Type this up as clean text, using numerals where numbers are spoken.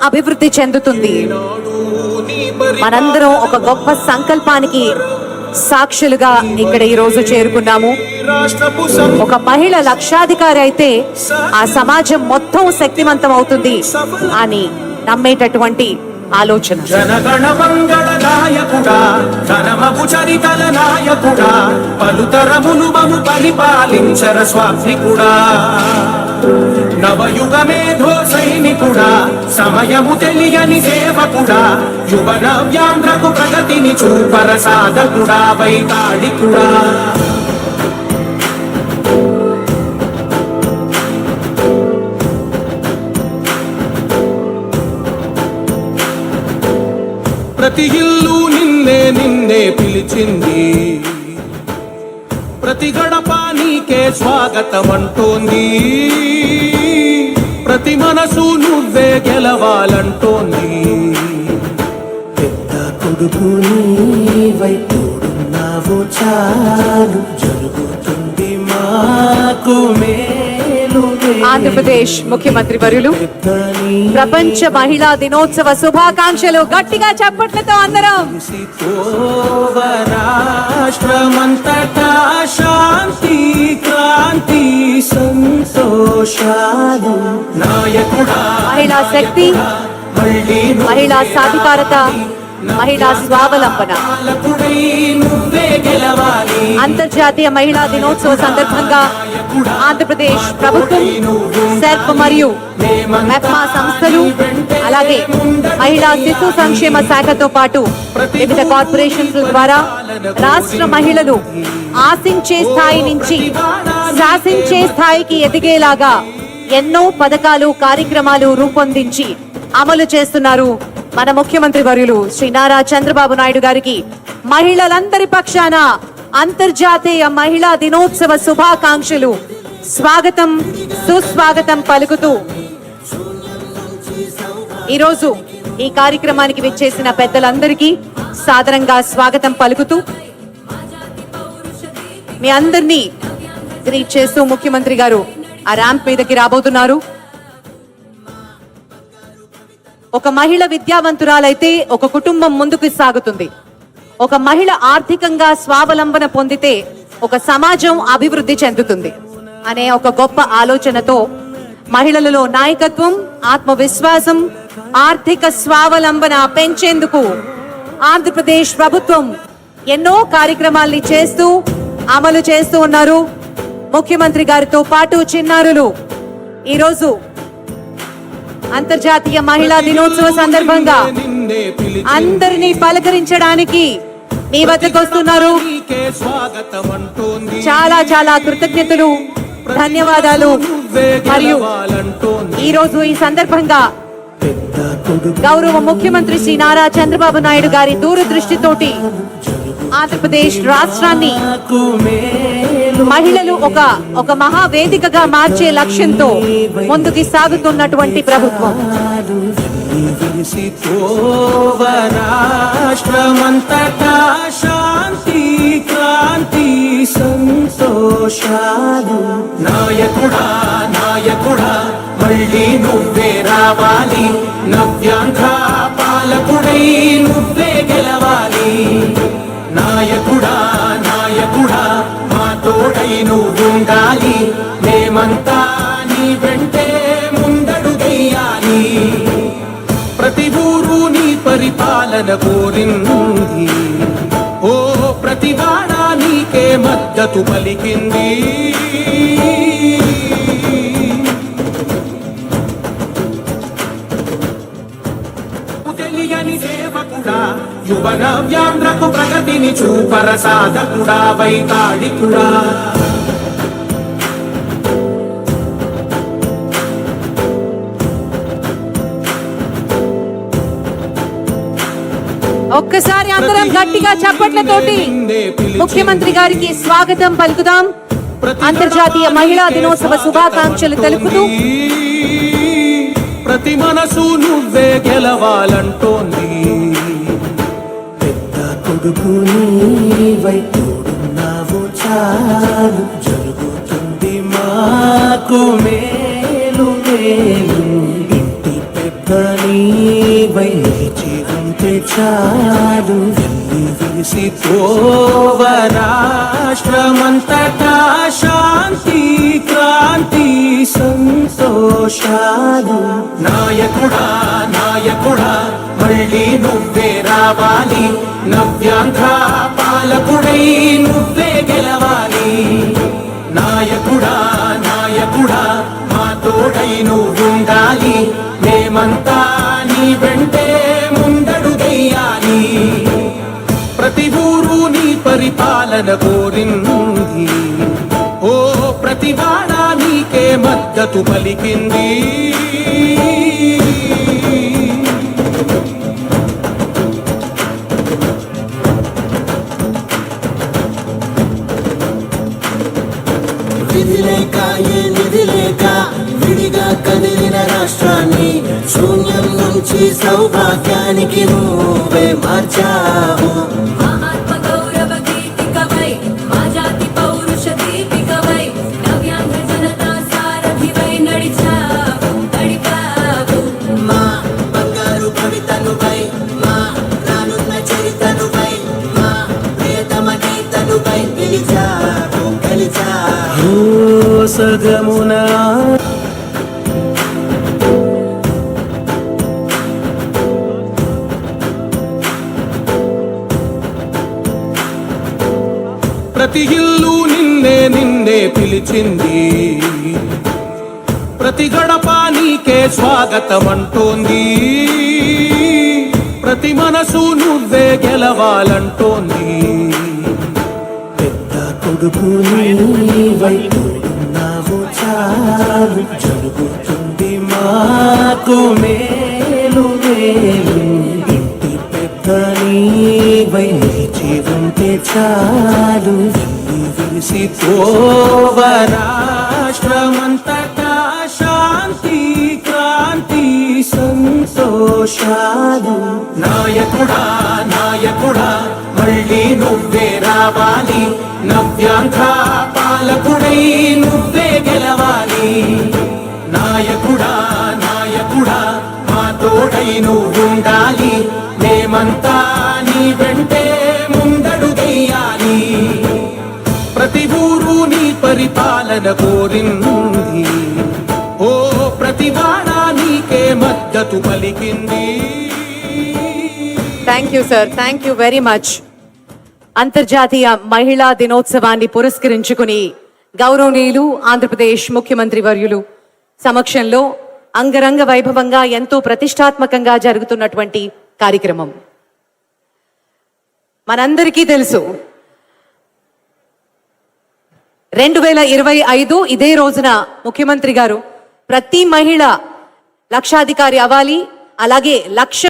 అభివృద్ధి చెందుతుంది. మనందరం ఒక గొప్ప సంకల్పానికి సాక్షులుగా ఇక్కడ ఈ రోజు చేరుకున్నాము. ఒక మహిళ లక్షాధికారి అయితే ఆ సమాజం మొత్తం శక్తివంతం అవుతుంది అని నమ్మేటటువంటి ఆలోచన. జనగణ మంగళ నాయకుడా, ఘనమగు చరితల నాయకుడా, పలుతరములు మము పరిపాలించర స్వామికుడా, నవయుగ మేధో సైనికుడా, సమయము తెలియని సేవకుడా, యువ నవ్యాంధ్రకు ప్రగతిని చూపర సాధకుడా, వైతాళికుడా. ప్రతి ఇల్లు నిన్నే నిన్నే పిలిచింది, ప్రతి గడప నీకే స్వాగతం అంటోంది, ప్రతి మనసు నువ్వే గెలవాలంటోంది. పెద్ద కొడుకు నీవై తోడున్నావు చాలు, జరుగుతుంది మాకు మేలు. ఆంధ్రప్రదేశ్ ముఖ్యమంత్రి వర్యులు ప్రపంచ మహిళా దినోత్సవ శుభాకాంక్షలు. గట్టిగా చప్పట్లతో అందరం. రాష్ట్రమంతటా శాంతి క్రాంతి సంతోషాలు, నాయకుడా మహిళా శక్తి, మహిళా సాధికారత, మహిళా స్వావలంబన. అంతర్జాతీయ మహిళా దినోత్సవ సందర్భంగా ఆంధ్రప్రదేశ్ ప్రభుత్వం, సెర్ప్ మరియు మెప్మా సంస్థలు, అలాగే మహిళా శిశు సంక్షేమ శాఖతో పాటు వివిధ కార్పొరేషన్ల ద్వారా రాష్ట్ర మహిళలు ఆశించే స్థాయి నుంచి శాసించే స్థాయికి ఎదిగేలాగా ఎన్నో పథకాలు, కార్యక్రమాలు రూపొందించి అమలు చేస్తున్నారు మన ముఖ్యమంత్రి వర్యులు శ్రీ నారా చంద్రబాబు నాయుడు గారికి మహిళలందరి పక్షాన అంతర్జాతీయ మహిళా దినోత్సవ శుభాకాంక్షలు. స్వాగతం, సుస్వాగతం పలుకుతూ ఈరోజు ఈ కార్యక్రమానికి విచ్చేసిన పెద్దలందరికీ సాదరంగా స్వాగతం పలుకుతూ మీ అందరినీ గ్రీట్ చేస్తూ ముఖ్యమంత్రి గారు ఆ ర్యాంప్ మీదకి రాబోతున్నారు. ఒక మహిళ విద్యావంతురాలైతే ఒక కుటుంబం ముందుకు సాగుతుంది. ఒక మహిళ ఆర్థికంగా స్వావలంబన పొందితే ఒక సమాజం అభివృద్ధి చెందుతుంది అనే ఒక గొప్ప ఆలోచనతో మహిళలలో నాయకత్వం, ఆత్మవిశ్వాసం, ఆర్థిక స్వావలంబన పెంచేందుకు ఆంధ్రప్రదేశ్ ప్రభుత్వం ఎన్నో కార్యక్రమాల్ని చేస్తూ అమలు చేస్తూ ఉన్నారు. ముఖ్యమంత్రి గారితో పాటు చిన్నారులు ఈరోజు అంతర్జాతీయ మహిళా దినోత్సవ సందర్భంగా అందరినీ పలకరించడానికి మీ వద్దకు వస్తున్నారు. చాలా చాలా కృతజ్ఞతలు, ధన్యవాదాలు. మరియు ఈరోజు ఈ సందర్భంగా గౌరవ ముఖ్యమంత్రి శ్రీ నారా చంద్రబాబు నాయుడు గారి దూరదృష్టితోటి ఆంధ్రప్రదేశ్ రాష్ట్రాన్ని మహిళలు ఒక మహావేదికగా మార్చే లక్ష్యంతో ముందుకు సాగుతున్నటువంటి ప్రభుత్వం. రాష్ట్రమంతటా శాంతి క్రాంతి సంతోషాలు, నాయకుడా నాయకుడా మళ్ళీ నువ్వే రావాలి, నవ్యాంధ్ర పాలకుడై నువ్వే గెలవాలి. నాయకుడా నాయకుడా మా తోడై నువ్వుండాలి, మేమంతా నీ వెంటే ముందడుగెయ్యాలి. ప్రతి ఊరు నీ పరిపాలన కోరింది, ఓ ప్రతి వాడ నీకే మద్దతు పలికింది. తెలియని సేవకుడా, యువ నవ్యాంధ్రకు ప్రగతిని చూపర సాధకుడా, వైతాళికుడా. ఒక్కసారి అందరం గట్టిగా చప్పట్లతోటి ముఖ్యమంత్రి గారికి స్వాగతం పలుకుదాం. అంతర్జాతీయ మహిళా దినోత్సవ శుభాకాంక్షలు తెలుపుతూ ప్రతి మనసు నువ్వే గెలవాలంటోంది. పెద్ద కొడుకు నీవై తోడున్నావు చాలు, జరుగుతుంది మాకు మేలు మేలు. ఇంటి పెద్ద పెద్ద నీవై నిలిచి ఉంటే చాలు ఎల్లి విరిసి పోవ రాష్ట్రమంతటా శాంతి క్రాంతి సంతోషాలు. నాయకుడా నాయకుడా మళ్ళీ నువ్వే రావాలి, నవ్యాంధ్ర పాలకుడై నువ్వే గెలవాలి. నాయకుడా నాయకుడా మా తోడై నువ్వుండాలి, మేమంతా నీ వెంటే ముందడుగెయ్యాలి. ప్రతి ఊరు నీ పరిపాలన కోరింది, ఓ ప్రతి వాడ నీకే మద్దతు పలికింది. విధిలేక ఏ నిధి లేక విడిగా కదిలిన రాష్ట్రాన్ని శూన్యం నుంచి సౌభాగ్యానికి నువ్వే మార్చావు. మా ఆత్మ గౌరవ గీతికవై, మా జాతి పౌరుష దీపికవై, నవ్యాంధ్ర జనతా సారథివై నడిచావు నడిపావు. మా బంగారు కవితనువై, మా రానున్న చరితనువై, మా ప్రియతమ గీతనువై గెలిచావు గెలిచావు. సగమున ప్రతి ఇల్లు నిన్నే నిన్నే పిలిచింది, ప్రతి గడప నీకే స్వాగతం అంటోంది. ప్రతి మనసు నువ్వే గెలవాలంటోంది. పెద్ద కొడుకు నీవై తోడున్నావు చాలు, జరుగుతుంది మాకు మేలు మేలు. ఇంటి పెద్ద నీవై నిలిచి ఉంటే చాలు ఎల్లి విరిసి పోవ రాష్ట్రమంతటా శాంతి క్రాంతి సంతోషాలు. నాయకుడా నాయకుడా మళ్ళీ నువ్వే రావాలి, నవ్యాంధ్ర పాలకుడై నువ్వే గెలవాలి. నాయకుడా నాయకుడా మా తోడై నువ్వుండాలి, మేమంతా నీ వెంటే ముందడుగెయ్యాలి. ప్రతి ఊరు నీ పరిపాలన కోరింది, ఓ ప్రతి వాడ నీకే మద్దతు పలికింది. Thank you sir, thank you very much. అంతర్జాతీయ మహిళా దినోత్సవాన్ని పురస్కరించుకుని గౌరవనీయులు ఆంధ్రప్రదేశ్ ముఖ్యమంత్రి వర్యులు సమక్షంలో అంగరంగ వైభవంగా ఎంతో ప్రతిష్టాత్మకంగా జరుగుతున్నటువంటి కార్యక్రమం. మనందరికీ తెలుసు 2025 ఇదే రోజున ముఖ్యమంత్రి గారు ప్రతి మహిళ లక్షాధికారి అవ్వాలి, అలాగే 1,00,000